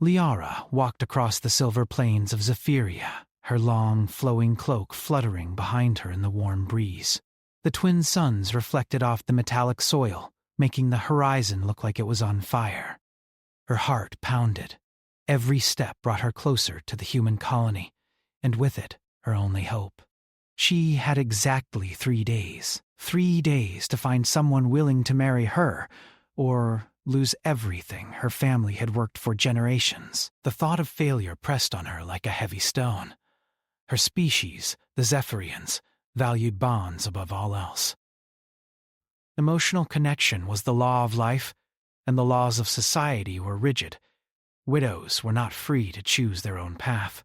Liara walked across the silver plains of Zephyria, her long, flowing cloak fluttering behind her in the warm breeze. The twin suns reflected off the metallic soil, making the horizon look like it was on fire. Her heart pounded. Every step brought her closer to the human colony, and with it, her only hope. She had exactly 3 days. 3 days to find someone willing to marry her, or lose everything her family had worked for generations. The thought of failure pressed on her like a heavy stone. Her species, the Zephyrians, valued bonds above all else. Emotional connection was the law of life, and the laws of society were rigid. Widows were not free to choose their own path.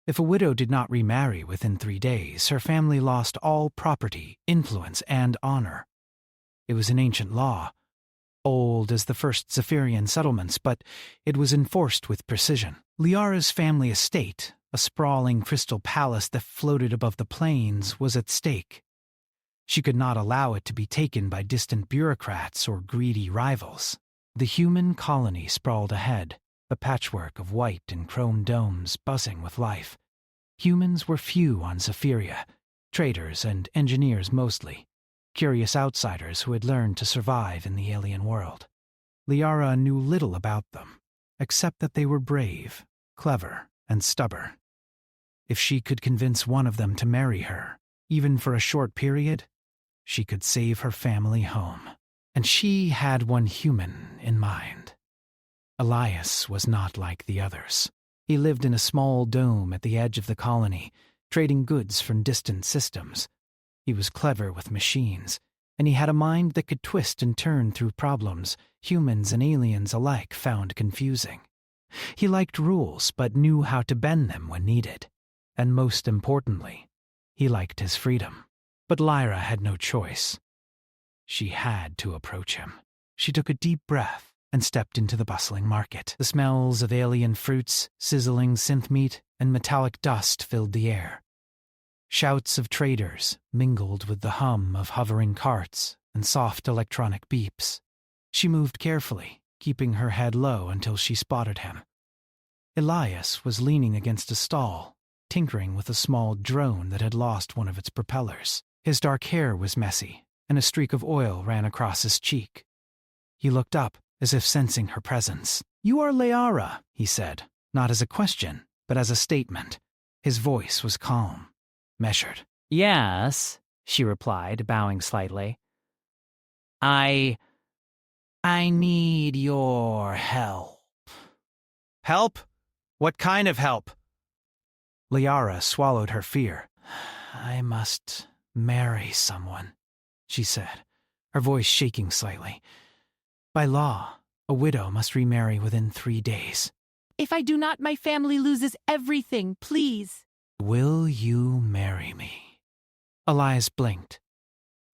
If a widow did not remarry within 3 days, her family lost all property, influence, and honor. It was an ancient law, old as the first Zephyrian settlements, but it was enforced with precision. Liara's family estate, a sprawling crystal palace that floated above the plains, was at stake. She could not allow it to be taken by distant bureaucrats or greedy rivals. The human colony sprawled ahead, a patchwork of white and chrome domes buzzing with life. Humans were few on Zephyria, traders and engineers mostly, curious outsiders who had learned to survive in the alien world. Liara knew little about them, except that they were brave, clever, and stubborn. If she could convince one of them to marry her, even for a short period, she could save her family home. And she had one human in mind. Elias was not like the others. He lived in a small dome at the edge of the colony, trading goods from distant systems. He was clever with machines, and he had a mind that could twist and turn through problems humans and aliens alike found confusing. He liked rules, but knew how to bend them when needed. And most importantly, he liked his freedom. But Lyra had no choice. She had to approach him. She took a deep breath and stepped into the bustling market. The smells of alien fruits, sizzling synth meat, and metallic dust filled the air. Shouts of traders mingled with the hum of hovering carts and soft electronic beeps. She moved carefully, keeping her head low until she spotted him. Elias was leaning against a stall, tinkering with a small drone that had lost one of its propellers. His dark hair was messy, and a streak of oil ran across his cheek. He looked up, as if sensing her presence. "You are Liara," he said, not as a question, but as a statement. His voice was calm, measured. "Yes," she replied, bowing slightly. I need your help." "Help? What kind of help?" Liara swallowed her fear. "I must marry someone," she said, her voice shaking slightly. "By law, a widow must remarry within 3 days." "If I do not, my family loses everything, please." "Will you marry me?" Elias blinked.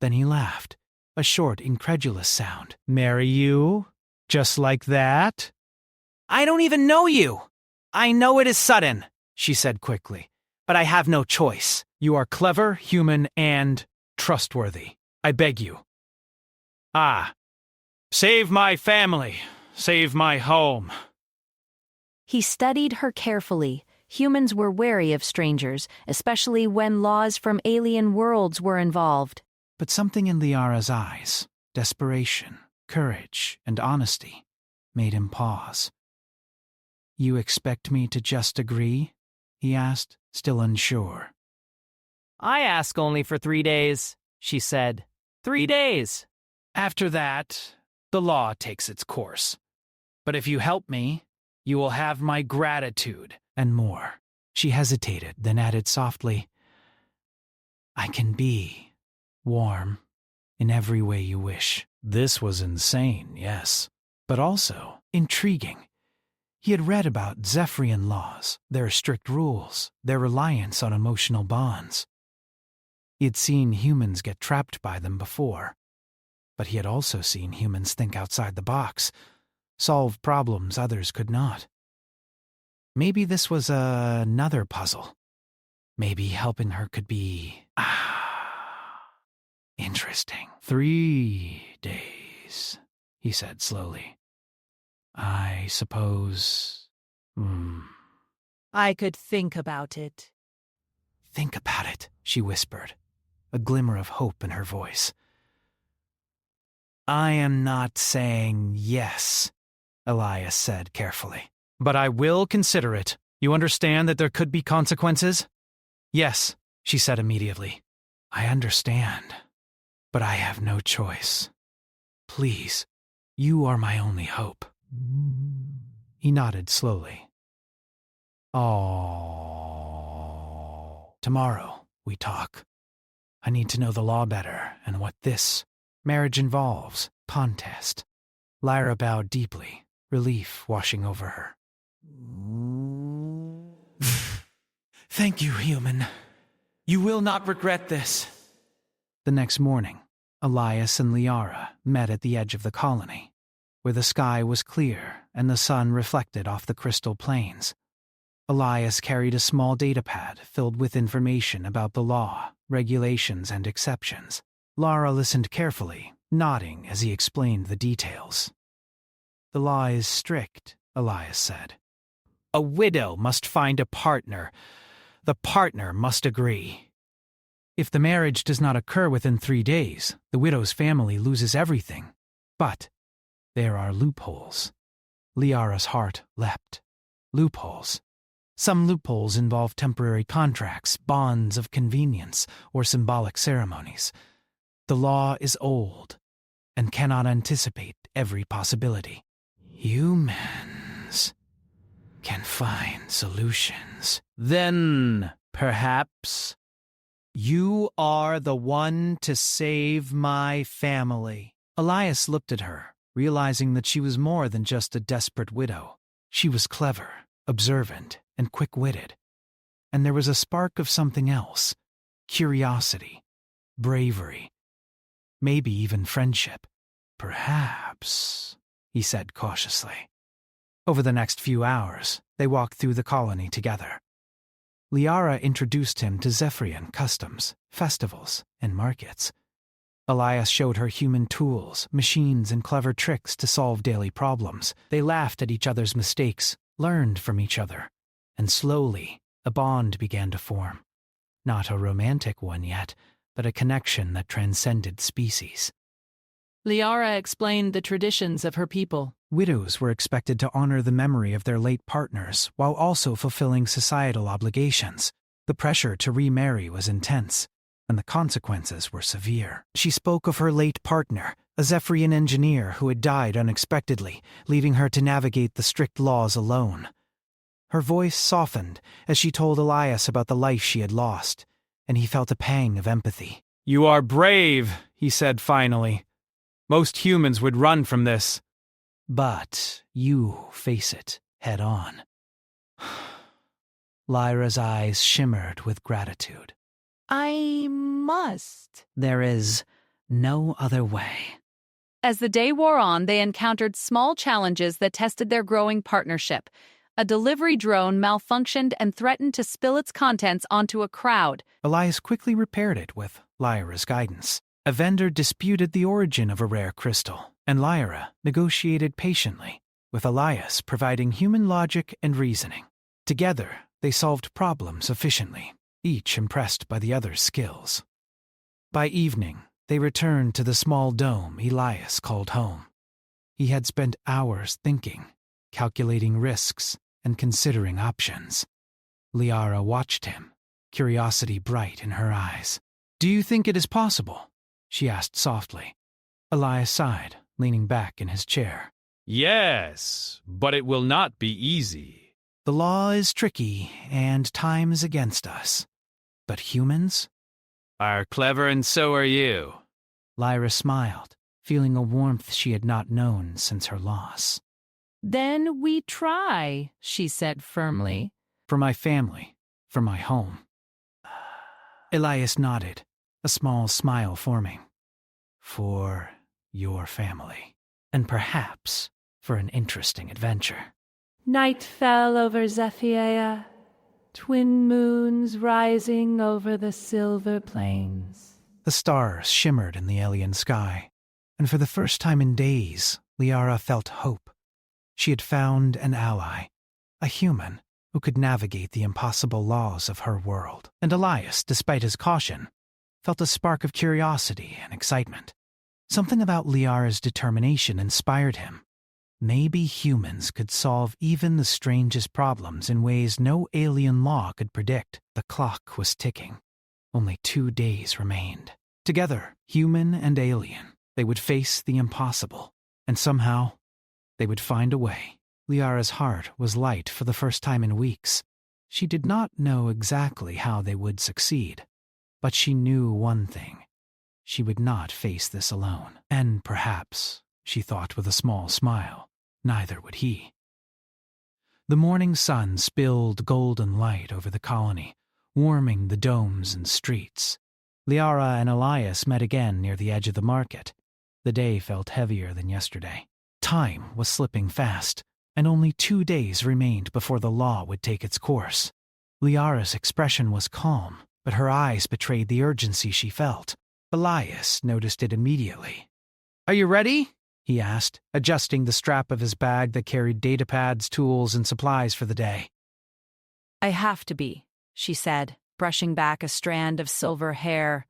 Then he laughed, a short, incredulous sound. "Marry you? Just like that?" "I don't even know you. I know it is sudden," she said quickly, "but I have no choice. You are clever, human, and trustworthy. I beg you." "Ah, save my family, save my home." He studied her carefully. Humans were wary of strangers, especially when laws from alien worlds were involved. But something in Liara's eyes, desperation, courage, and honesty, made him pause. "You expect me to just agree?" he asked, still unsure. "I ask only for 3 days," she said. 3 days. "After that, the law takes its course. But if you help me, you will have my gratitude and more." She hesitated, then added softly, "I can be warm in every way you wish." This was insane, yes, but also intriguing. He had read about Zephyrian laws, their strict rules, their reliance on emotional bonds. He had seen humans get trapped by them before, but he had also seen humans think outside the box, solve problems others could not. Maybe this was another puzzle. Maybe helping her could be... interesting. 3 days, he said slowly. "I suppose I could think about it. Think about it, she whispered, a glimmer of hope in her voice. I am not saying yes, Elias said carefully. But I will consider it. You understand that there could be consequences? Yes, she said immediately. I understand, but I have no choice. Please, you are my only hope. He nodded slowly. Oh. Tomorrow we talk. I need to know the law better and what this marriage involves. Contest. Lyra bowed deeply, relief washing over her. Thank you, human. You will not regret this. The next morning, Elias and Liara met at the edge of the colony, where the sky was clear and the sun reflected off the crystal plains. Elias carried a small datapad filled with information about the law, regulations, and exceptions. Lara listened carefully, nodding as he explained the details. The law is strict, Elias said. A widow must find a partner. The partner must agree. If the marriage does not occur within 3 days, the widow's family loses everything. But there are loopholes. Liara's heart leapt. Loopholes. Some loopholes involve temporary contracts, bonds of convenience, or symbolic ceremonies. The law is old and cannot anticipate every possibility. Humans can find solutions. Then, perhaps, you are the one to save my family. Elias looked at her, realizing that she was more than just a desperate widow. She was clever, observant, and quick-witted. And there was a spark of something else. Curiosity, bravery, maybe even friendship. Perhaps, he said cautiously. Over the next few hours, they walked through the colony together. Liara introduced him to Zephyrian customs, festivals, and markets. Elias showed her human tools, machines, and clever tricks to solve daily problems. They laughed at each other's mistakes, learned from each other, and slowly, a bond began to form. Not a romantic one yet, but a connection that transcended species. Liara explained the traditions of her people. Widows were expected to honor the memory of their late partners while also fulfilling societal obligations. The pressure to remarry was intense, and the consequences were severe. She spoke of her late partner, a Zephyrian engineer who had died unexpectedly, leaving her to navigate the strict laws alone. Her voice softened as she told Elias about the life she had lost, and he felt a pang of empathy. "You are brave," he said finally. "Most humans would run from this. But you face it head on." Lyra's eyes shimmered with gratitude. I must. There is no other way. As the day wore on, they encountered small challenges that tested their growing partnership. A delivery drone malfunctioned and threatened to spill its contents onto a crowd. Elias quickly repaired it with Lyra's guidance. A vendor disputed the origin of a rare crystal, and Lyra negotiated patiently, with Elias providing human logic and reasoning. Together, they solved problems efficiently, each impressed by the other's skills. By evening, they returned to the small dome Elias called home. He had spent hours thinking, calculating risks, and considering options. Liara watched him, curiosity bright in her eyes. "Do you think it is possible?" she asked softly. Elias sighed, leaning back in his chair. "Yes, but it will not be easy." "The law is tricky, and time is against us. But humans?" "Are clever and so are you." Lyra smiled, feeling a warmth she had not known since her loss. Then we try, she said firmly. "For my family, for my home." Elias nodded, a small smile forming. "For your family, and perhaps for an interesting adventure." Night fell over Zephyria, twin moons rising over the silver plains. The stars shimmered in the alien sky, and for the first time in days, Liara felt hope. She had found an ally, a human who could navigate the impossible laws of her world. And Elias, despite his caution, felt a spark of curiosity and excitement. Something about Liara's determination inspired him. Maybe humans could solve even the strangest problems in ways no alien law could predict. The clock was ticking. Only 2 days remained. Together, human and alien, they would face the impossible. And somehow, they would find a way. Liara's heart was light for the first time in weeks. She did not know exactly how they would succeed, but she knew one thing. She would not face this alone. And perhaps, she thought with a small smile, neither would he. The morning sun spilled golden light over the colony, warming the domes and streets. Liara and Elias met again near the edge of the market. The day felt heavier than yesterday. Time was slipping fast, and only 2 days remained before the law would take its course. Liara's expression was calm, but her eyes betrayed the urgency she felt. Elias noticed it immediately. "Are you ready?" he asked, adjusting the strap of his bag that carried datapads, tools, and supplies for the day. "I have to be," she said, brushing back a strand of silver hair.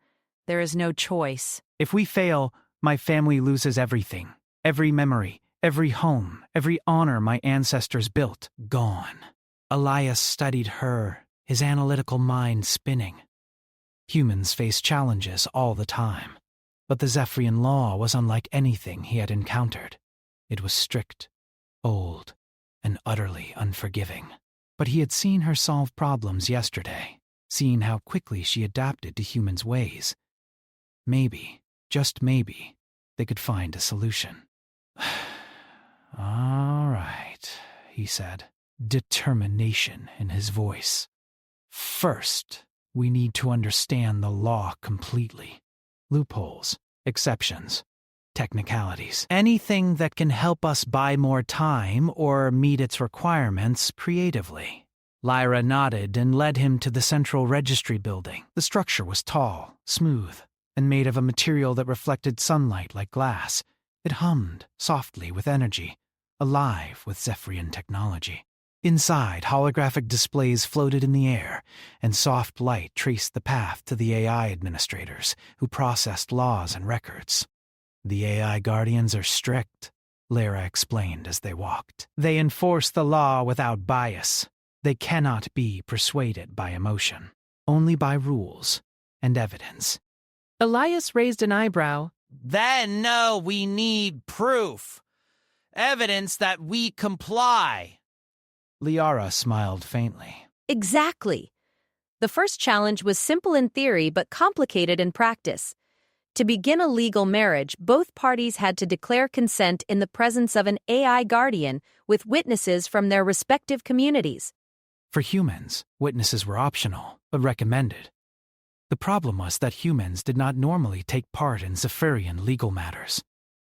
"There is no choice." "If we fail, my family loses everything. Every memory, every home, every honor my ancestors built, gone." Elias studied her, his analytical mind spinning. Humans face challenges all the time, but the Zephyrian law was unlike anything he had encountered. It was strict, old, and utterly unforgiving. But he had seen her solve problems yesterday, seen how quickly she adapted to humans' ways. Maybe, just maybe, they could find a solution. "All right," he said, determination in his voice. "First, we need to understand the law completely. Loopholes, exceptions, technicalities. Anything that can help us buy more time or meet its requirements creatively." Lyra nodded and led him to the central registry building. The structure was tall, smooth, and made of a material that reflected sunlight like glass. It hummed softly with energy, alive with Zephyrian technology. Inside, holographic displays floated in the air, and soft light traced the path to the AI administrators who processed laws and records. "The AI guardians are strict," Lyra explained as they walked. "They enforce the law without bias. They cannot be persuaded by emotion, only by rules and evidence." Elias raised an eyebrow. Then, no, we need proof. Evidence that we comply. Liara smiled faintly. Exactly. The first challenge was simple in theory but complicated in practice. To begin a legal marriage, both parties had to declare consent in the presence of an AI guardian with witnesses from their respective communities. For humans, witnesses were optional, but recommended. The problem was that humans did not normally take part in Zephyrian legal matters.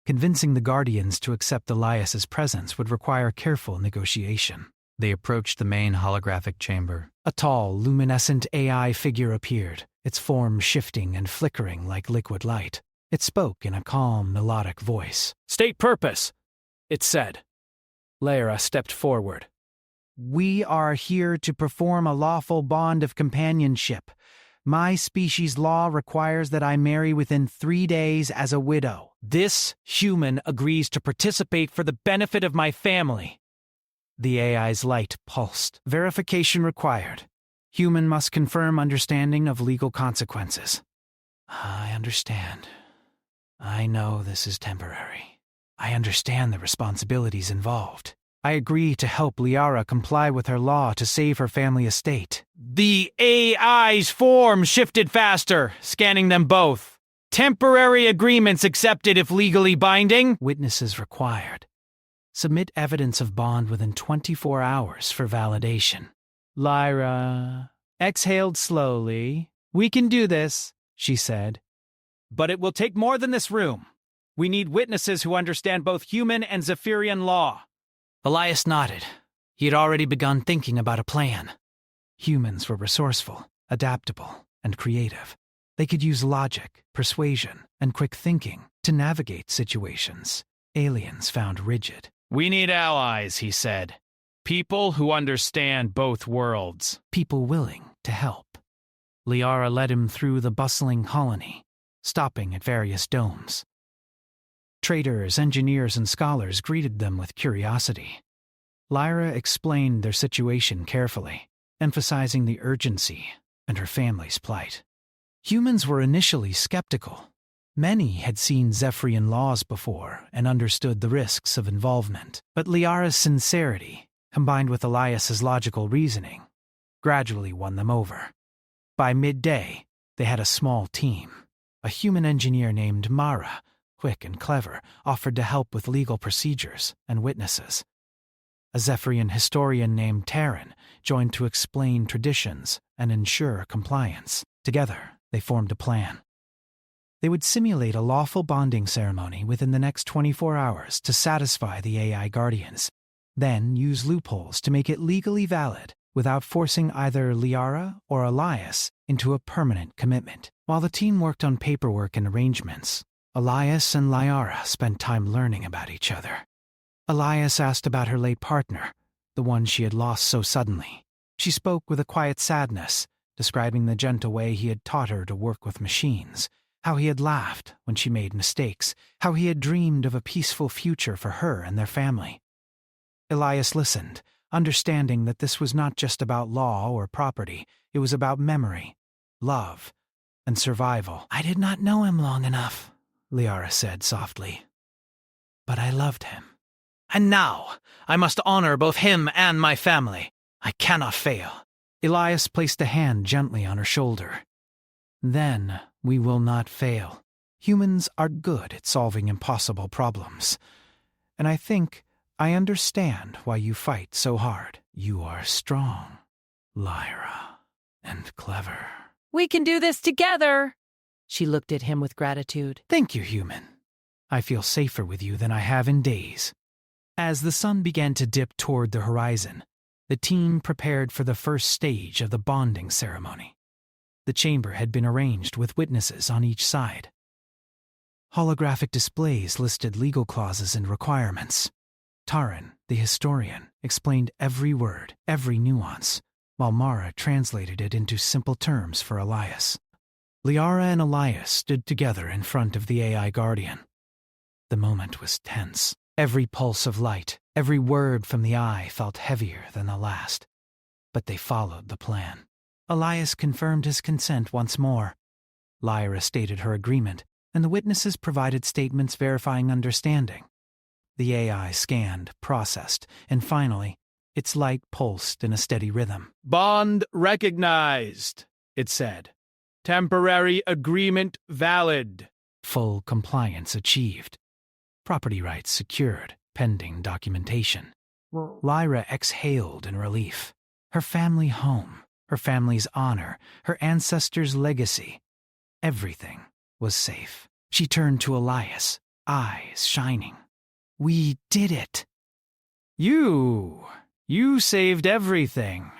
Convincing the guardians to accept Elias's presence would require careful negotiation. They approached the main holographic chamber. A tall, luminescent AI figure appeared, its form shifting and flickering like liquid light. It spoke in a calm, melodic voice. "State purpose," it said. Lyra stepped forward. "We are here to perform a lawful bond of companionship. My species' law requires that I marry within 3 days as a widow. This human agrees to participate for the benefit of my family." The AI's light pulsed. "Verification required. Human must confirm understanding of legal consequences." "I understand. I know this is temporary. I understand the responsibilities involved. I agree to help Liara comply with her law to save her family estate." The AI's form shifted faster, scanning them both. "Temporary agreements accepted if legally binding." "Witnesses required. Submit evidence of bond within 24 hours for validation." Lyra exhaled slowly. "We can do this," she said. "But it will take more than this room. We need witnesses who understand both human and Zephyrian law." Elias nodded. He had already begun thinking about a plan. Humans were resourceful, adaptable, and creative. They could use logic, persuasion, and quick thinking to navigate situations aliens found rigid. "We need allies," he said. People who understand both worlds. People willing to help. Liara led him through the bustling colony, stopping at various domes. Traders, engineers, and scholars greeted them with curiosity. Lyra explained their situation carefully, emphasizing the urgency and her family's plight. Humans were initially skeptical. Many had seen Zephyrian laws before and understood the risks of involvement, but Liara's sincerity, combined with Elias's logical reasoning, gradually won them over. By midday, they had a small team. A human engineer named Mara, quick and clever, offered to help with legal procedures and witnesses. A Zephyrian historian named Terran joined to explain traditions and ensure compliance. Together, they formed a plan. They would simulate a lawful bonding ceremony within the next 24 hours to satisfy the AI guardians, then use loopholes to make it legally valid without forcing either Liara or Elias into a permanent commitment. While the team worked on paperwork and arrangements, Elias and Liara spent time learning about each other. Elias asked about her late partner, the one she had lost so suddenly. She spoke with a quiet sadness, describing the gentle way he had taught her to work with machines, how he had laughed when she made mistakes, how he had dreamed of a peaceful future for her and their family. Elias listened, understanding that this was not just about law or property, it was about memory, love, and survival. "I did not know him long enough," Liara said softly. "But I loved him. And now, I must honor both him and my family. I cannot fail." Elias placed a hand gently on her shoulder. "Then we will not fail. Humans are good at solving impossible problems. And I think I understand why you fight so hard. You are strong, Lyra, and clever." We can do this together. She looked at him with gratitude. "Thank you, human. I feel safer with you than I have in days." As the sun began to dip toward the horizon, the team prepared for the first stage of the bonding ceremony. The chamber had been arranged with witnesses on each side. Holographic displays listed legal clauses and requirements. Taran, the historian, explained every word, every nuance, while Mara translated it into simple terms for Elias. Liara and Elias stood together in front of the AI guardian. The moment was tense. Every pulse of light, every word from the eye felt heavier than the last. But they followed the plan. Elias confirmed his consent once more. Lyra stated her agreement, and the witnesses provided statements verifying understanding. The AI scanned, processed, and finally, its light pulsed in a steady rhythm. "Bond recognized," it said. "Temporary agreement valid." Full compliance achieved. Property rights secured, pending documentation. Lyra exhaled in relief. Her family home, her family's honor, her ancestors' legacy. Everything was safe. She turned to Elias, eyes shining. "We did it." You saved everything."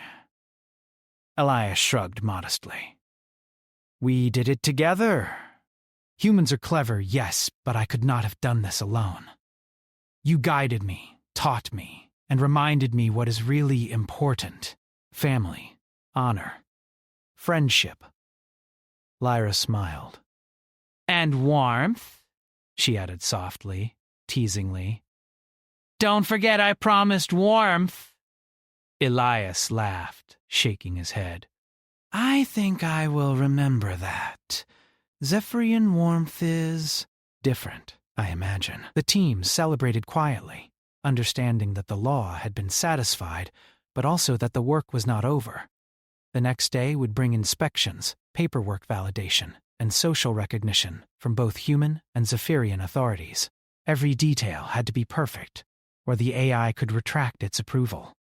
Elias shrugged modestly. "We did it together. Humans are clever, yes, but I could not have done this alone. You guided me, taught me, and reminded me what is really important. Family, honor, friendship." Lyra smiled. "And warmth," she added softly, teasingly. "Don't forget I promised warmth." Elias laughed, shaking his head. "I think I will remember that. Zephyrian warmth is different, I imagine." The team celebrated quietly, understanding that the law had been satisfied, but also that the work was not over. The next day would bring inspections, paperwork validation, and social recognition from both human and Zephyrian authorities. Every detail had to be perfect, or the AI could retract its approval.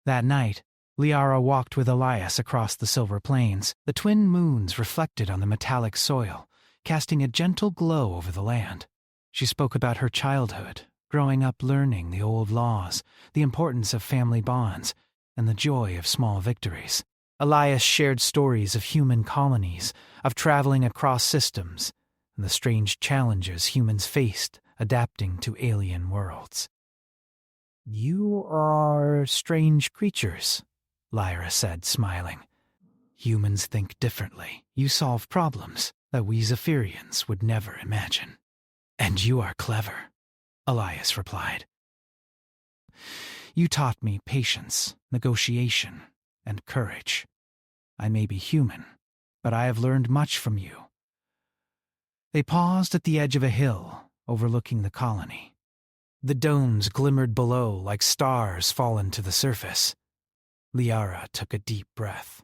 That night, Liara walked with Elias across the silver plains. The twin moons reflected on the metallic soil, casting a gentle glow over the land. She spoke about her childhood, growing up learning the old laws, the importance of family bonds, and the joy of small victories. Elias shared stories of human colonies, of traveling across systems, and the strange challenges humans faced adapting to alien worlds. You are strange creatures, Lyra said, smiling. Humans think differently. You solve problems that we Zephyrians would never imagine. And you are clever, Elias replied. You taught me patience, negotiation, and courage. I may be human, but I have learned much from you. They paused at the edge of a hill, overlooking the colony. The domes glimmered below like stars fallen to the surface. Liara took a deep breath.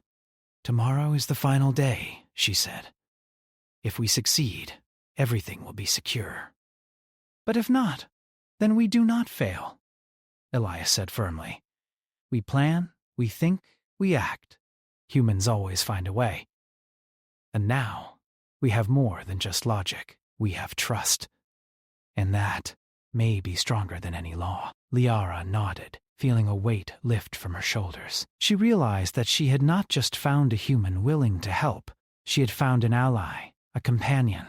Tomorrow is the final day, she said. If we succeed, everything will be secure. But if not, then we do not fail, Elias said firmly. We plan, we think, we act. Humans always find a way. And now, we have more than just logic. We have trust. And that may be stronger than any law. Liara nodded, feeling a weight lift from her shoulders. She realized that she had not just found a human willing to help. She had found an ally, a companion,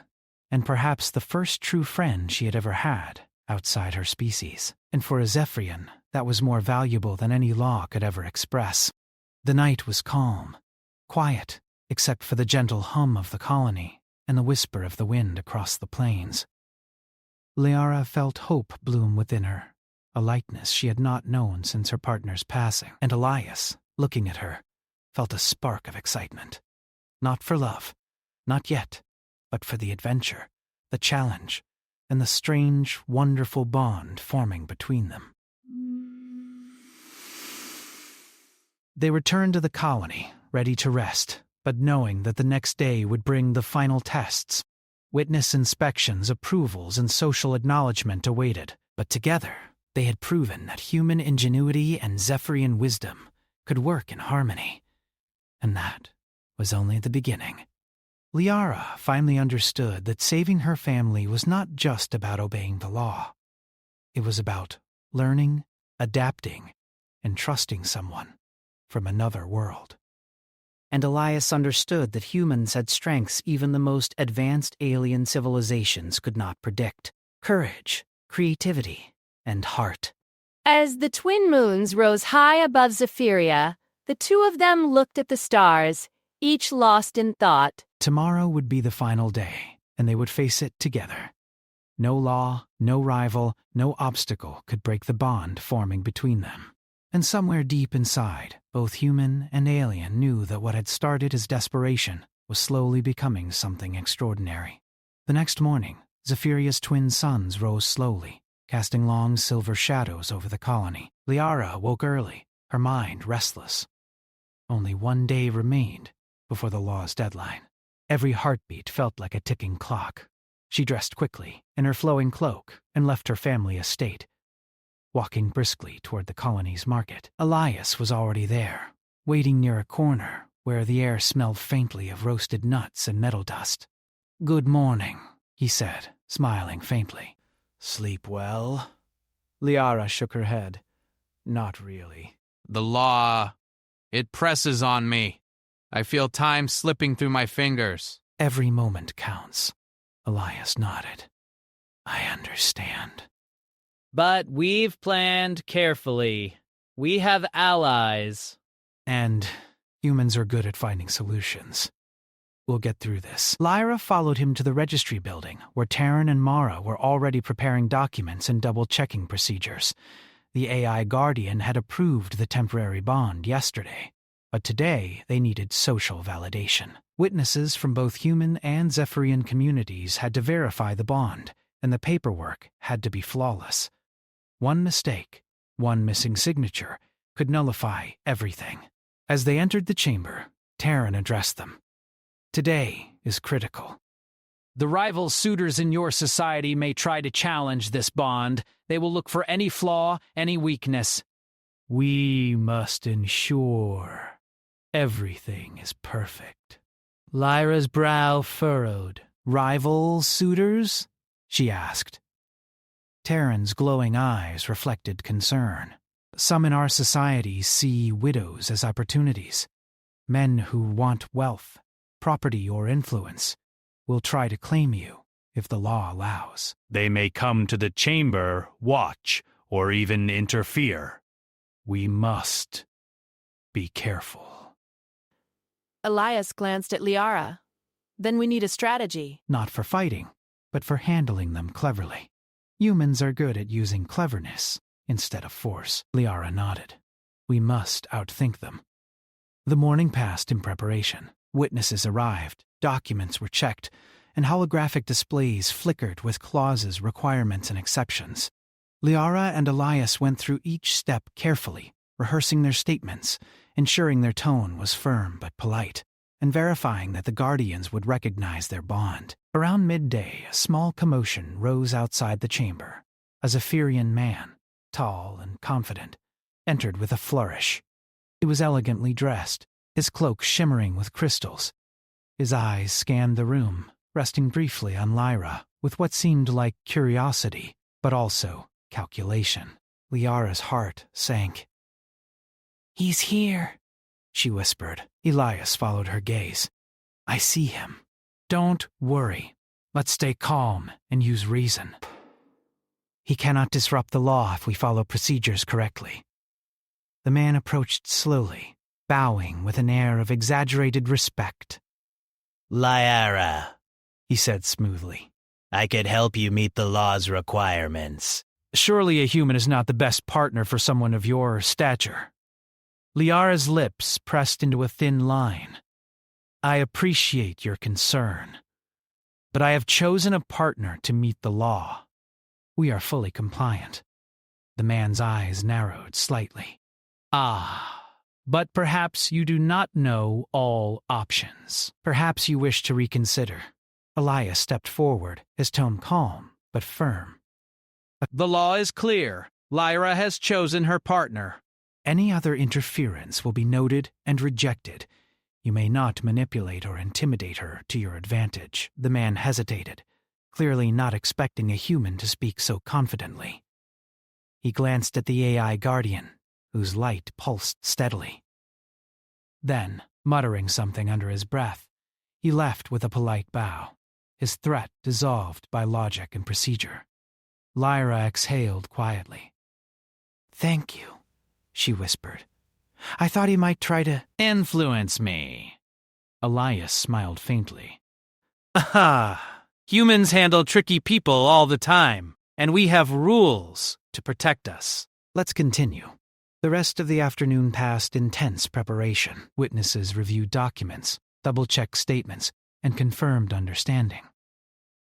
and perhaps the first true friend she had ever had outside her species. And for a Zephyrian, that was more valuable than any law could ever express. The night was calm, quiet, except for the gentle hum of the colony and the whisper of the wind across the plains. Liara felt hope bloom within her, a lightness she had not known since her partner's passing. And Elias, looking at her, felt a spark of excitement. Not for love, not yet, but for the adventure, the challenge, and the strange, wonderful bond forming between them. They returned to the colony, ready to rest, but knowing that the next day would bring the final tests. Witness inspections, approvals, and social acknowledgement awaited, but together they had proven that human ingenuity and Zephyrian wisdom could work in harmony. And that was only the beginning. Liara finally understood that saving her family was not just about obeying the law. It was about learning, adapting, and trusting someone from another world. And Elias understood that humans had strengths even the most advanced alien civilizations could not predict: courage, creativity, and heart. As the twin moons rose high above Zephyria, the two of them looked at the stars, each lost in thought. Tomorrow would be the final day, and they would face it together. No law, no rival, no obstacle could break the bond forming between them. And somewhere deep inside, both human and alien knew that what had started as desperation was slowly becoming something extraordinary. The next morning, Zephyria's twin suns rose slowly, casting long silver shadows over the colony. Liara woke early, her mind restless. Only one day remained before the law's deadline. Every heartbeat felt like a ticking clock. She dressed quickly in her flowing cloak and left her family estate. Walking briskly toward the colony's market, Elias was already there, waiting near a corner where the air smelled faintly of roasted nuts and metal dust. "Good morning," he said, smiling faintly. "Sleep well?" Liara shook her head. "Not really." The law, it presses on me. I feel time slipping through my fingers. "Every moment counts." Elias nodded. "I understand." But we've planned carefully. We have allies. And humans are good at finding solutions. We'll get through this. Lyra followed him to the registry building, where Taryn and Mara were already preparing documents and double-checking procedures. The AI Guardian had approved the temporary bond yesterday, but today they needed social validation. Witnesses from both human and Zephyrian communities had to verify the bond, and the paperwork had to be flawless. One mistake, one missing signature, could nullify everything. As they entered the chamber, Taryn addressed them. "Today is critical. The rival suitors in your society may try to challenge this bond. They will look for any flaw, any weakness. We must ensure everything is perfect." Lyra's brow furrowed. "Rival suitors?" she asked. Taryn's glowing eyes reflected concern. "Some in our society see widows as opportunities. Men who want wealth, property, or influence will try to claim you if the law allows." They may come to the chamber, watch, or even interfere. We must be careful. Elias glanced at Liara. Then we need a strategy. Not for fighting, but for handling them cleverly. Humans are good at using cleverness instead of force. Liara nodded. We must outthink them. The morning passed in preparation. Witnesses arrived, documents were checked, and holographic displays flickered with clauses, requirements, and exceptions. Liara and Elias went through each step carefully, rehearsing their statements, ensuring their tone was firm but polite, and verifying that the Guardians would recognize their bond. Around midday, a small commotion rose outside the chamber. A Zephyrian man, tall and confident, entered with a flourish. He was elegantly dressed, his cloak shimmering with crystals. His eyes scanned the room, resting briefly on Lyra, with what seemed like curiosity, but also calculation. Liara's heart sank. "He's here," she whispered. Elias followed her gaze. "I see him. Don't worry. Let's stay calm and use reason. He cannot disrupt the law if we follow procedures correctly." The man approached slowly, bowing with an air of exaggerated respect. "Lyra," he said smoothly. "I could help you meet the law's requirements." "Surely a human is not the best partner for someone of your stature." Liara's lips pressed into a thin line. "I appreciate your concern, but I have chosen a partner to meet the law. We are fully compliant." The man's eyes narrowed slightly. "Ah, but perhaps you do not know all options. Perhaps you wish to reconsider." Elias stepped forward, his tone calm but firm. The law is clear. Lyra has chosen her partner. Any other interference will be noted and rejected. You may not manipulate or intimidate her to your advantage." The man hesitated, clearly not expecting a human to speak so confidently. He glanced at the AI Guardian, whose light pulsed steadily. Then, muttering something under his breath, he left with a polite bow, his threat dissolved by logic and procedure. Lyra exhaled quietly. "Thank you," she whispered. "I thought he might try to Influence me." Elias smiled faintly. Aha! Humans handle tricky people all the time, and we have rules to protect us. Let's continue. The rest of the afternoon passed in tense preparation. Witnesses reviewed documents, double-checked statements, and confirmed understanding.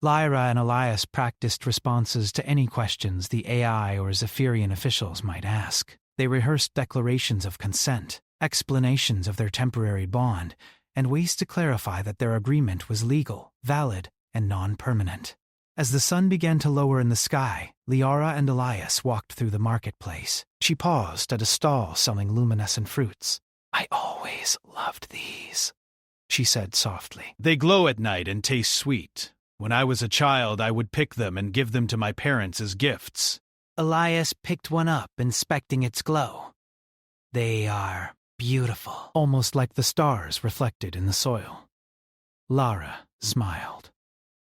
Lyra and Elias practiced responses to any questions the AI or Zephyrian officials might ask. They rehearsed declarations of consent, explanations of their temporary bond, and ways to clarify that their agreement was legal, valid, and non-permanent. As the sun began to lower in the sky, Liara and Elias walked through the marketplace. She paused at a stall selling luminescent fruits. "I always loved these," she said softly. They glow at night and taste sweet. When I was a child, I would pick them and give them to my parents as gifts. Elias picked one up, inspecting its glow. "They are beautiful, almost like the stars reflected in the soil." Lara smiled.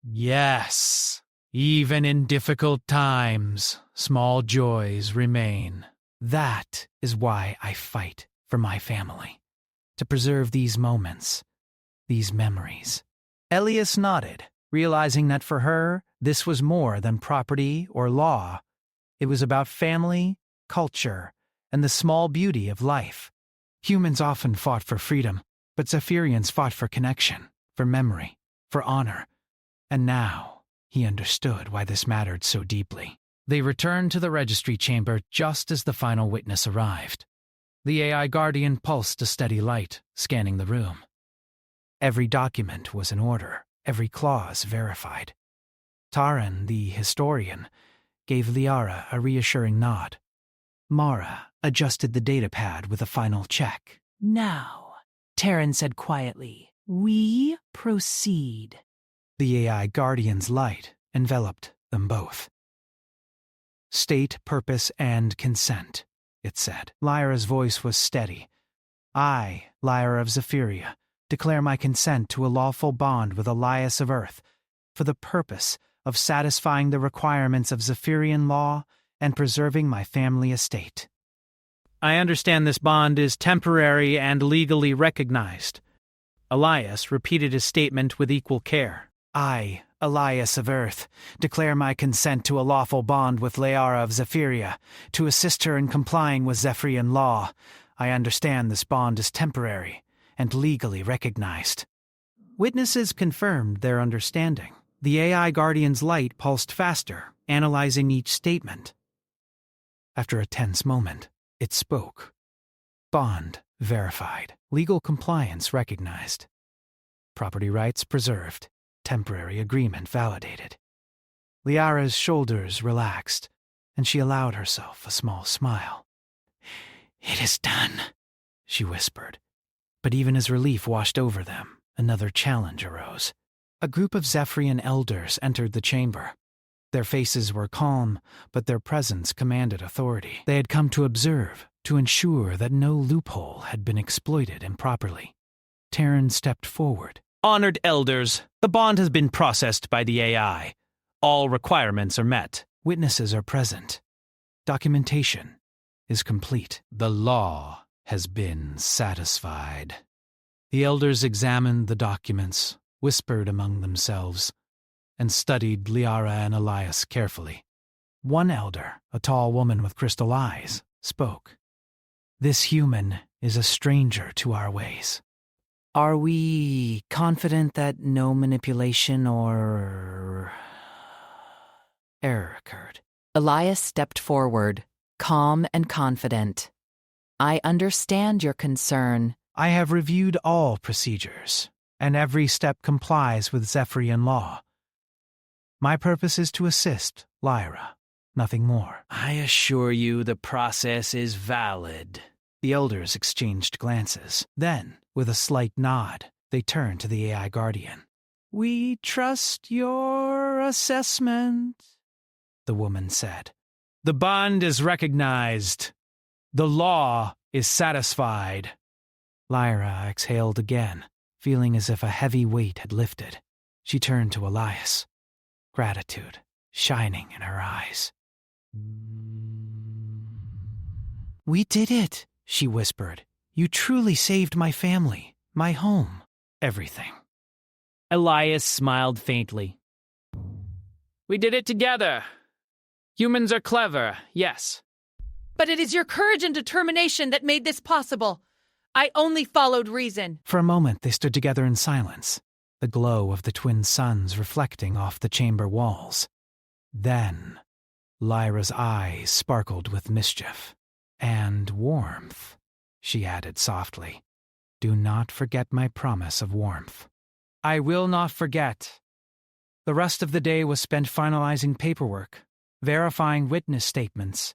Yes, even in difficult times, small joys remain. That is why I fight for my family, to preserve these moments, these memories. Elias nodded, realizing that for her, this was more than property or law. It was about family, culture, and the small beauty of life. Humans often fought for freedom, but Zephyrians fought for connection, for memory, for honor. And now, he understood why this mattered so deeply. They returned to the registry chamber just as the final witness arrived. The AI Guardian pulsed a steady light, scanning the room. Every document was in order, every clause verified. Taran, the historian, gave Liara a reassuring nod. Mara adjusted the datapad with a final check. "Now," Taran said quietly, "we proceed." The AI Guardian's light enveloped them both. "State, purpose, and consent," it said. Lyra's voice was steady. "I, Lyra of Zephyria, declare my consent to a lawful bond with Elias of Earth, for the purpose of satisfying the requirements of Zephyrian law and preserving my family estate. I understand this bond is temporary and legally recognized. Elias repeated his statement with equal care. I, Elias of Earth, declare my consent to a lawful bond with Liara of Zephyria, to assist her in complying with Zephyrian law. I understand this bond is temporary and legally recognized. Witnesses confirmed their understanding. The AI Guardian's light pulsed faster, analyzing each statement. After a tense moment, it spoke. Bond verified. Legal compliance recognized. Property rights preserved. Temporary agreement validated. Liara's shoulders relaxed, and she allowed herself a small smile. "It is done," she whispered. But even as relief washed over them, another challenge arose. A group of Zephyrian elders entered the chamber. Their faces were calm, but their presence commanded authority. They had come to observe, to ensure that no loophole had been exploited improperly. Terran stepped forward. Honored elders, the bond has been processed by the AI. All requirements are met. Witnesses are present. Documentation is complete. The law has been satisfied. The elders examined the documents, whispered among themselves, and studied Liara and Elias carefully. One elder, a tall woman with crystal eyes, spoke. "This human is a stranger to our ways. Are we confident that no manipulation or error occurred?" Elias stepped forward, calm and confident. "I understand your concern." "I have reviewed all procedures, and every step complies with Zephyrian law. My purpose is to assist Lyra, nothing more." I assure you the process is valid. The elders exchanged glances. Then, with a slight nod, they turned to the AI Guardian. "We trust your assessment," the woman said. The bond is recognized. The law is satisfied. Lyra exhaled again, feeling as if a heavy weight had lifted. She turned to Elias, gratitude shining in her eyes. "We did it," she whispered. "You truly saved my family, my home, everything." Elias smiled faintly. We did it together. Humans are clever, yes. But it is your courage and determination that made this possible. I only followed reason. For a moment they stood together in silence, the glow of the twin suns reflecting off the chamber walls. Then, Lyra's eyes sparkled with mischief. "And warmth," she added softly. "Do not forget my promise of warmth." I will not forget. The rest of the day was spent finalizing paperwork, verifying witness statements,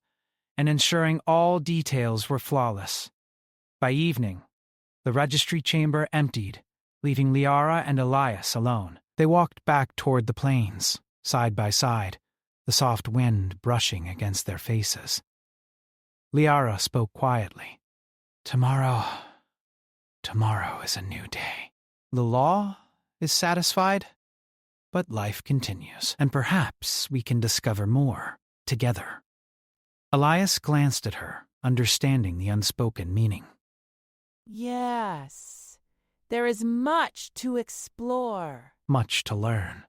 and ensuring all details were flawless. By evening, the registry chamber emptied, leaving Liara and Elias alone. They walked back toward the plains, side by side, the soft wind brushing against their faces. Liara spoke quietly. Tomorrow is a new day. The law is satisfied, but life continues, and perhaps we can discover more together." Elias glanced at her, understanding the unspoken meaning. Yes, there is much to explore. Much to learn,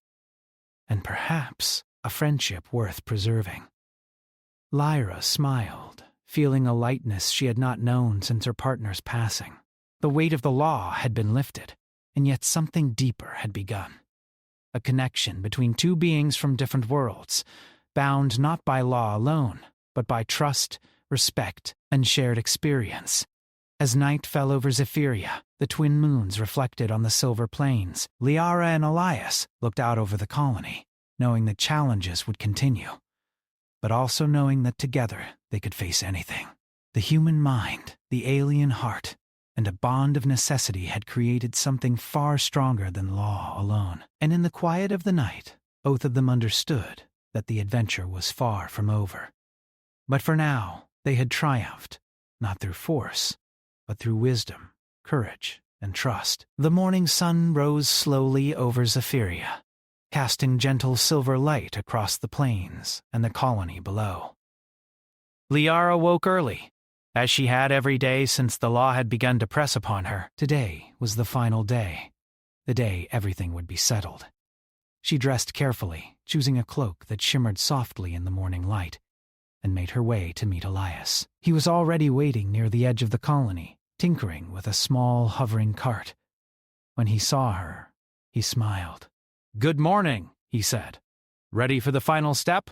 and perhaps a friendship worth preserving. Lyra smiled, feeling a lightness she had not known since her partner's passing. The weight of the law had been lifted, and yet something deeper had begun. A connection between two beings from different worlds, bound not by law alone, but by trust, respect, and shared experience. As night fell over Zephyria, the twin moons reflected on the silver plains, Liara and Elias looked out over the colony, knowing that challenges would continue, but also knowing that together they could face anything. The human mind, the alien heart, and a bond of necessity had created something far stronger than law alone. And in the quiet of the night, both of them understood that the adventure was far from over. But for now, they had triumphed, not through force, but through wisdom, courage, and trust. The morning sun rose slowly over Zephyria, casting gentle silver light across the plains and the colony below. Liara woke early, as she had every day since the law had begun to press upon her. Today was the final day, the day everything would be settled. She dressed carefully, choosing a cloak that shimmered softly in the morning light, and made her way to meet Elias. He was already waiting near the edge of the colony, tinkering with a small, hovering cart. When he saw her, he smiled. "Good morning," he said. "Ready for the final step?"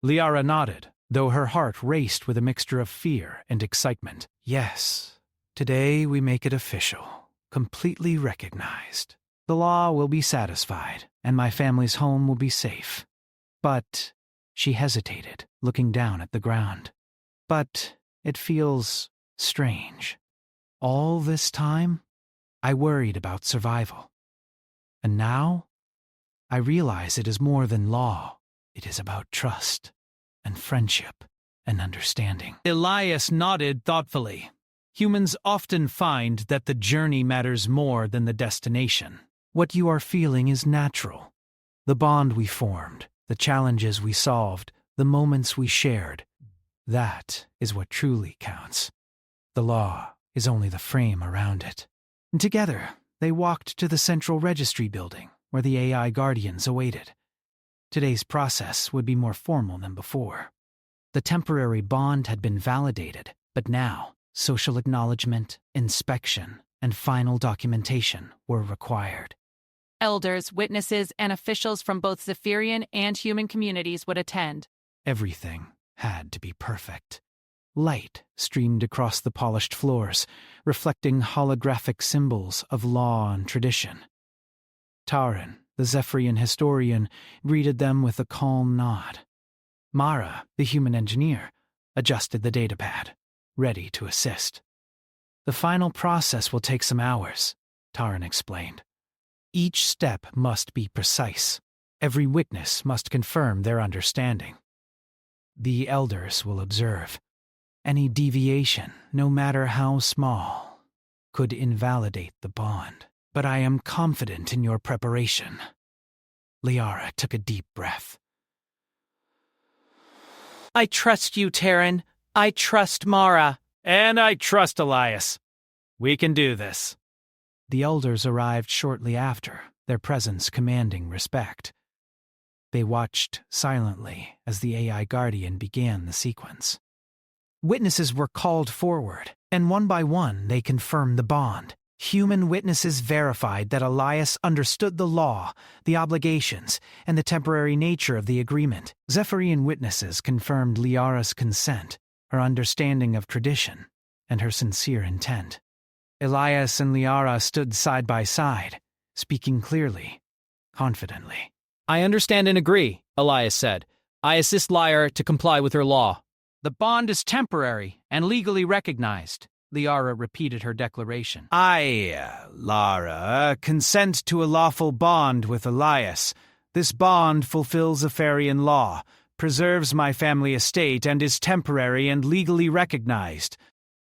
Liara nodded, though her heart raced with a mixture of fear and excitement. "Yes, today we make it official, completely recognized. The law will be satisfied, and my family's home will be safe. But," she hesitated, looking down at the ground. "But it feels strange. All this time, I worried about survival. And now, I realize it is more than law. It is about trust, and friendship, and understanding." Elias nodded thoughtfully. Humans often find that the journey matters more than the destination. What you are feeling is natural. The bond we formed, the challenges we solved, the moments we shared, that is what truly counts. The law is only the frame around it. And together, they walked to the central registry building, where the AI guardians awaited. Today's process would be more formal than before. The temporary bond had been validated, but now, social acknowledgement, inspection, and final documentation were required. Elders, witnesses, and officials from both Zephyrian and human communities would attend. Everything had to be perfect. Light streamed across the polished floors, reflecting holographic symbols of law and tradition. Taran, the Zephyrian historian, greeted them with a calm nod. Mara, the human engineer, adjusted the datapad, ready to assist. "The final process will take some hours," Taran explained. "Each step must be precise. Every witness must confirm their understanding. The elders will observe. Any deviation, no matter how small, could invalidate the bond. But I am confident in your preparation." Liara took a deep breath. "I trust you, Taran. I trust Mara. And I trust Elias. We can do this." The elders arrived shortly after, their presence commanding respect. They watched silently as the AI guardian began the sequence. Witnesses were called forward, and one by one they confirmed the bond. Human witnesses verified that Elias understood the law, the obligations, and the temporary nature of the agreement. Zephyrian witnesses confirmed Liara's consent, her understanding of tradition, and her sincere intent. Elias and Liara stood side by side, speaking clearly, confidently. "I understand and agree," Elias said. "I assist Liara to comply with her law." "The bond is temporary and legally recognized," Liara repeated her declaration. "I, Lara, consent to a lawful bond with Elias. This bond fulfills Zephyrian law, preserves my family estate, and is temporary and legally recognized."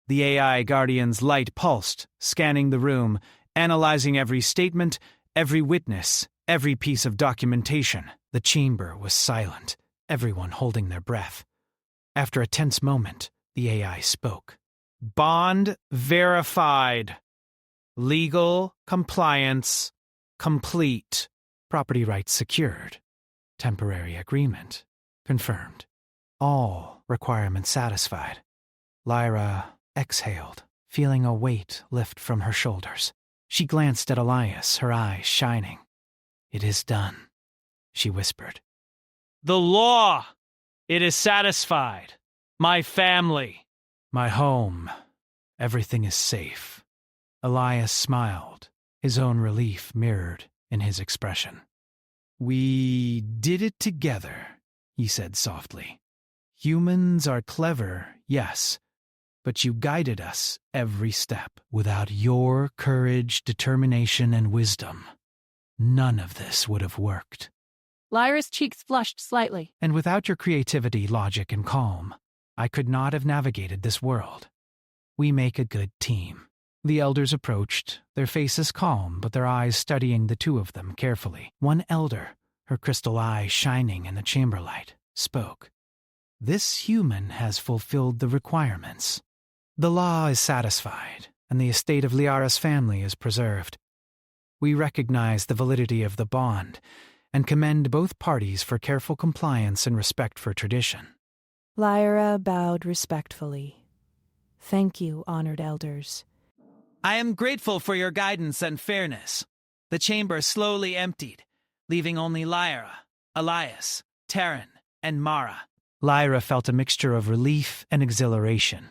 The AI guardian's light pulsed, scanning the room, analyzing every statement, every witness, every piece of documentation. The chamber was silent, everyone holding their breath. After a tense moment, the AI spoke. "Bond verified. Legal compliance complete. Property rights secured. Temporary agreement confirmed. All requirements satisfied." Lyra exhaled, feeling a weight lift from her shoulders. She glanced at Elias, her eyes shining. "It is done," she whispered. "The law! It is satisfied. My family. My home. Everything is safe." Elias smiled, his own relief mirrored in his expression. "We did it together," he said softly. "Humans are clever, yes, but you guided us every step. Without your courage, determination, and wisdom, none of this would have worked. Lyra's cheeks flushed slightly. And without your creativity, logic, and calm, I could not have navigated this world. We make a good team." The elders approached, their faces calm but their eyes studying the two of them carefully. One elder, her crystal eyes shining in the chamber light, spoke. This human has fulfilled the requirements. The law is satisfied, and the estate of Liara's family is preserved. We recognize the validity of the bond, and commend both parties for careful compliance and respect for tradition." Lyra bowed respectfully. "Thank you, honored elders." I am grateful for your guidance and fairness. The chamber slowly emptied, leaving only Lyra, Elias, Terran, and Mara. Lyra felt a mixture of relief and exhilaration.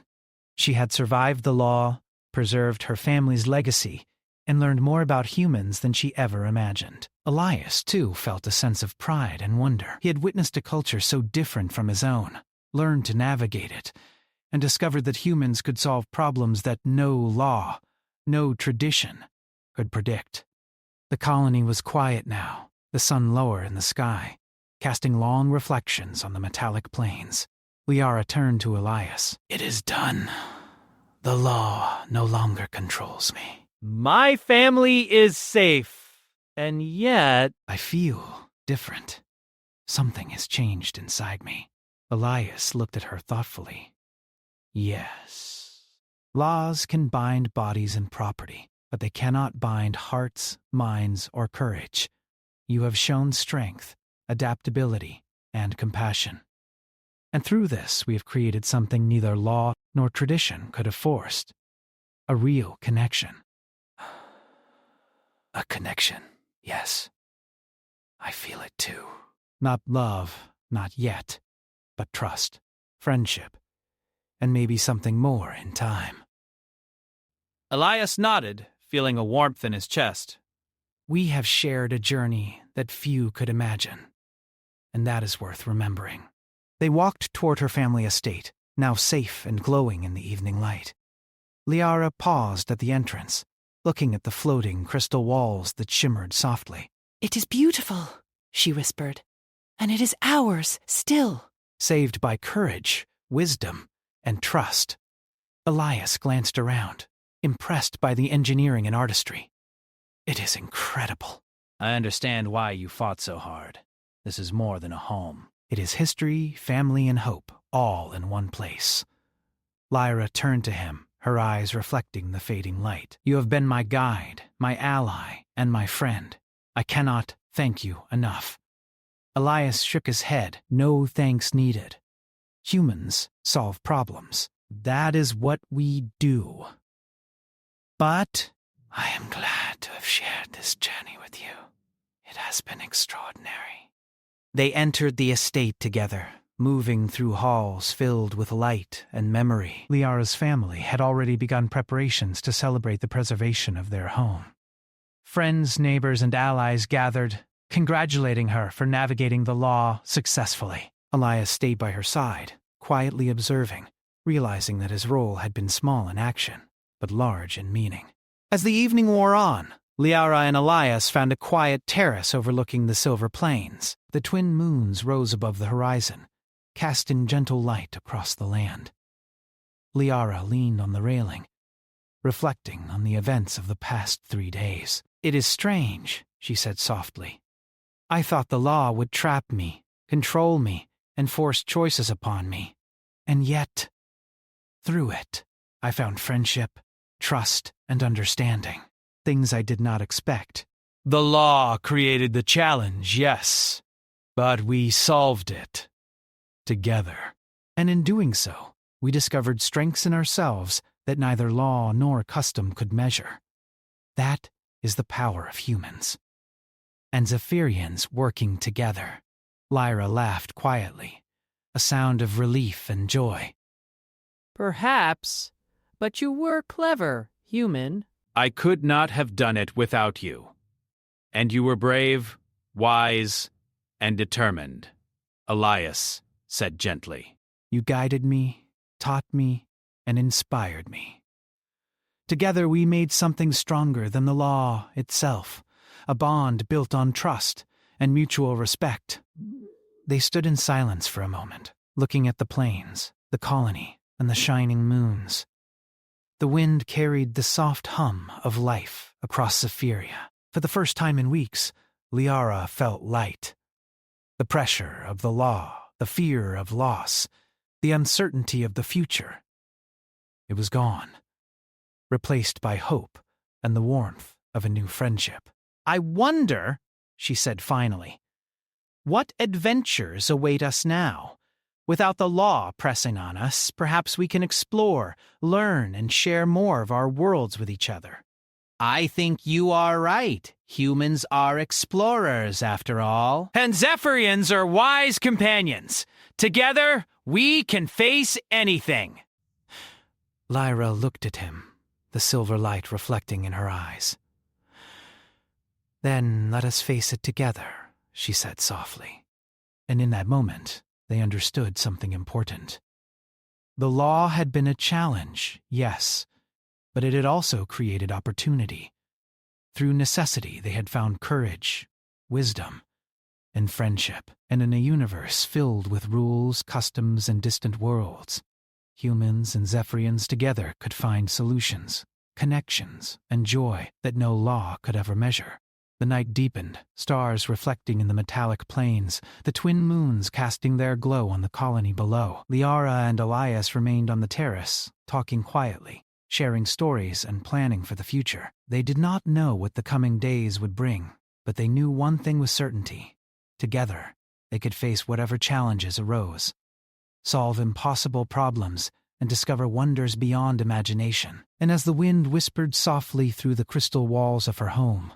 She had survived the law, preserved her family's legacy, and learned more about humans than she ever imagined. Elias, too, felt a sense of pride and wonder. He had witnessed a culture so different from his own, learned to navigate it, and discovered that humans could solve problems that no law, no tradition, could predict. The colony was quiet now, the sun lower in the sky, casting long reflections on the metallic plains. Liara turned to Elias. "It is done. The law no longer controls me. My family is safe, and yet I feel different. Something has changed inside me." Elias looked at her thoughtfully. "Yes. Laws can bind bodies and property, but they cannot bind hearts, minds, or courage. You have shown strength, adaptability, and compassion. And through this, we have created something neither law nor tradition could have forced. A real connection." "A connection, yes. I feel it too. Not love, not yet, but trust, friendship, and maybe something more in time." Elias nodded, feeling a warmth in his chest. "We have shared a journey that few could imagine, and that is worth remembering." They walked toward her family estate, now safe and glowing in the evening light. Liara paused at the entrance, looking at the floating crystal walls that shimmered softly. "It is beautiful," she whispered, "and it is ours still." Saved by courage, wisdom, and trust. Elias glanced around, impressed by the engineering and artistry. "It is incredible." I understand why you fought so hard. This is more than a home. It is history, family, and hope, all in one place. Lyra turned to him, her eyes reflecting the fading light. "You have been my guide, my ally, and my friend. I cannot thank you enough." Elias shook his head. "No thanks needed. Humans solve problems. That is what we do. But I am glad to have shared this journey with you. It has been extraordinary." They entered the estate together, moving through halls filled with light and memory. Liara's family had already begun preparations to celebrate the preservation of their home. Friends, neighbors, and allies gathered, congratulating her for navigating the law successfully. Elias stayed by her side, quietly observing, realizing that his role had been small in action, but large in meaning. As the evening wore on, Liara and Elias found a quiet terrace overlooking the silver plains. The twin moons rose above the horizon, casting gentle light across the land. Liara leaned on the railing, reflecting on the events of the past 3 days. "It is strange," she said softly. "I thought the law would trap me, control me, and force choices upon me. And yet, through it, I found friendship, trust, and understanding. Things I did not expect. The law created the challenge, yes, but we solved it together. And in doing so, we discovered strengths in ourselves that neither law nor custom could measure. That is the power of humans. And Zephyrians working together." Lyra laughed quietly, a sound of relief and joy. "Perhaps, but you were clever, human." I could not have done it without you. And you were brave, wise, and determined, Elias said gently. "You guided me, taught me, and inspired me. Together we made something stronger than the law itself, a bond built on trust and mutual respect." They stood in silence for a moment, looking at the plains, the colony, and the shining moons. The wind carried the soft hum of life across Zephyria. For the first time in weeks, Liara felt light. The pressure of the law, the fear of loss, the uncertainty of the future. It was gone, replaced by hope and the warmth of a new friendship. I wonder, she said finally, what adventures await us now? Without the law pressing on us, perhaps we can explore, learn, and share more of our worlds with each other. I think you are right. Humans are explorers, after all. And Zephyrians are wise companions. Together, we can face anything. Lyra looked at him, the silver light reflecting in her eyes. Then let us face it together, she said softly. And in that moment, they understood something important. The law had been a challenge, yes, but it had also created opportunity. Through necessity, they had found courage, wisdom, and friendship. And in a universe filled with rules, customs, and distant worlds, humans and Zephyrians together could find solutions, connections, and joy that no law could ever measure. The night deepened, stars reflecting in the metallic plains, the twin moons casting their glow on the colony below. Liara and Elias remained on the terrace, talking quietly, sharing stories and planning for the future. They did not know what the coming days would bring, but they knew one thing with certainty. Together, they could face whatever challenges arose, solve impossible problems, and discover wonders beyond imagination. And as the wind whispered softly through the crystal walls of her home,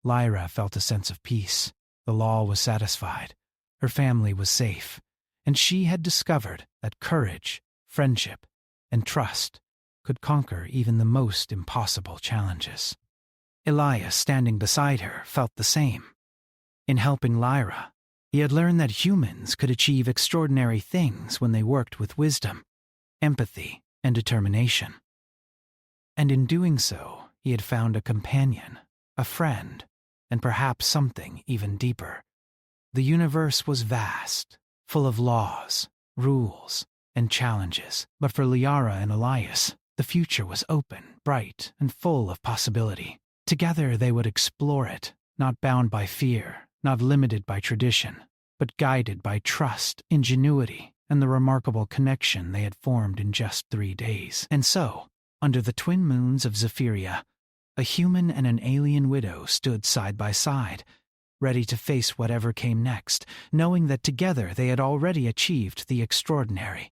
Lyra felt a sense of peace. The law was satisfied, her family was safe, and she had discovered that courage, friendship, and trust could conquer even the most impossible challenges. Elias, standing beside her, felt the same. In helping Lyra, he had learned that humans could achieve extraordinary things when they worked with wisdom, empathy, and determination. And in doing so, he had found a companion, a friend, and perhaps something even deeper. The universe was vast, full of laws, rules, and challenges, but for Liara and Elias, the future was open, bright, and full of possibility. Together they would explore it, not bound by fear, not limited by tradition, but guided by trust, ingenuity, and the remarkable connection they had formed in just 3 days. And so, under the twin moons of Zephyria, a human and an alien widow stood side by side, ready to face whatever came next, knowing that together they had already achieved the extraordinary.